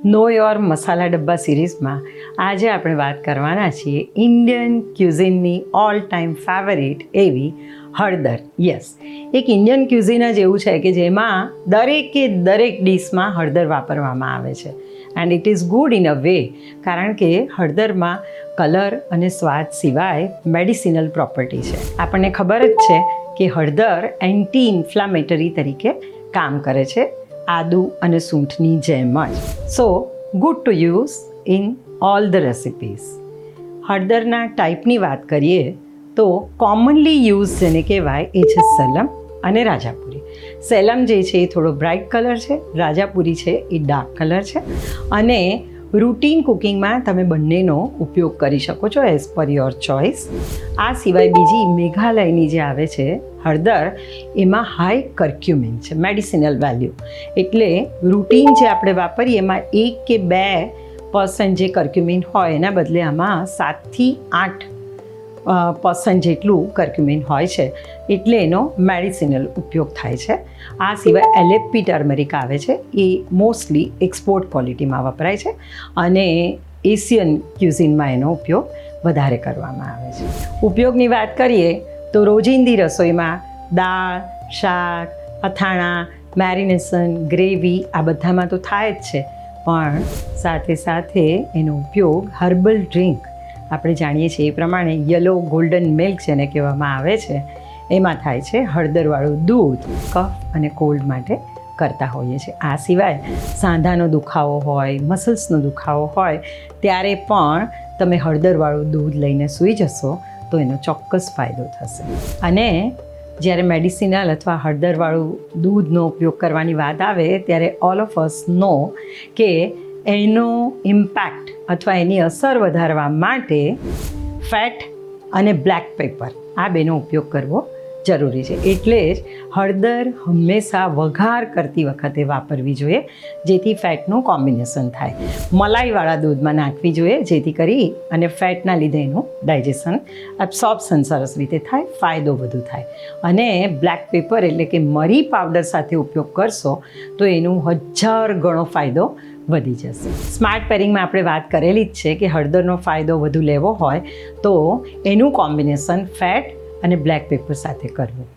Know your મસાલા ડબ્બા સિરીઝમાં આજે આપણે વાત કરવાના છીએ ઇન્ડિયન ક્યુઝિનની ઓલ ટાઈમ ફેવરિટ એવી હળદર. યસ, એક ઇન્ડિયન ક્યુઝિન જ એવું છે કે જેમાં દરેકે દરેક ડિશમાં હળદર વાપરવામાં આવે છે and it is good in a way, કારણ કે હળદરમાં કલર અને સ્વાદ સિવાય મેડિસિનલ પ્રોપર્ટી છે. આપણને ખબર જ છે કે હળદર એન્ટી ઇન્ફ્લામેટરી તરીકે કામ કરે છે, આદુ અને સૂંઠની જેમ જ. So good to use in all the recipes. હળદરના ટાઈપની વાત કરીએ તો કોમનલી યુઝ જેને કહેવાય એ છે સેલમ અને રાજાપુરી. સેલમ જે છે એ થોડો બ્રાઇટ કલર છે, રાજાપુરી છે એ ડાર્ક કલર છે. અને રૂટીન કુકિંગમાં તમે બંનેનો ઉપયોગ કરી શકો છો એઝ પર યોર ચોઇસ. આ સિવાય બીજી મેઘાલયની જે આવે છે હળદર, એમાં હાઈ કર્ક્યુમિન છે, મેડિસિનલ વેલ્યુ. એટલે રૂટીન જે આપણે વાપરીએ એમાં 1 કે 2% જે કર્ક્યુમિન હોય એના બદલે આમાં 7 થી 8% જેટલું કર્ક્યુમિન હોય છે, એટલે એનો મેડિસિનલ ઉપયોગ થાય છે. આ સિવાય એલેપ્પી ટર્મરિક આવે છે, એ મોસ્ટલી એક્સપોર્ટ ક્વોલિટીમાં વપરાય છે અને એશિયન ક્યુઝિનમાં એનો ઉપયોગ વધારે કરવામાં આવે છે. ઉપયોગની વાત કરીએ તો રોજિંદી રસોઈમાં દાળ, શાક, અથાણાં, મેરિનેશન, ગ્રેવી આ બધામાં તો થાય જ છે, પણ સાથે સાથે એનો ઉપયોગ હર્બલ ડ્રિંક, આપણે જાણીએ છીએ એ પ્રમાણે યલો ગોલ્ડન મિલ્ક જેને કહેવામાં આવે છે એમાં થાય છે. હળદરવાળું દૂધ કફ અને કોલ્ડ માટે કરતા હોઈએ છીએ. આ સિવાય સાંધાનો દુખાવો હોય, મસલ્સનો દુખાવો હોય ત્યારે પણ તમે હળદરવાળું દૂધ લઈને સૂઈ જશો તો એનો ચોક્કસ ફાયદો થશે. અને જ્યારે મેડિસિનલ અથવા હળદરવાળું દૂધનો ઉપયોગ કરવાની વાત આવે ત્યારે ઓલ ઓફ અસ નો કે એનો ઇમ્પેક્ટ અથવા એની અસર વધારવા માટે ફેટ અને બ્લેક પેપર આ બેનો ઉપયોગ કરવો જરૂરી છે. એટલે જ હળદર હંમેશા વઘાર કરતી વખતે વાપરવી જોઈએ, જેથી ફેટનું કોમ્બિનેશન થાય. મલાઈવાળા દૂધમાં નાખવી જોઈએ, જેથી કરી અને ફેટના લીધે એનું ડાયજેશન, એબ્સોર્પ્શન સરસ રીતે થાય, ફાયદો વધુ થાય. અને બ્લેક પેપર એટલે કે મરી પાવડર સાથે ઉપયોગ કરશો તો એનું 1000 ગણો ફાયદો વધી જશે. સ્માર્ટ પેરિંગમાં આપણે વાત કરેલી જ છે કે હળદરનો ફાયદો વધુ લેવો હોય તો એનું કોમ્બિનેશન ફેટ અને બ્લેક પેપર સાથે કરવું.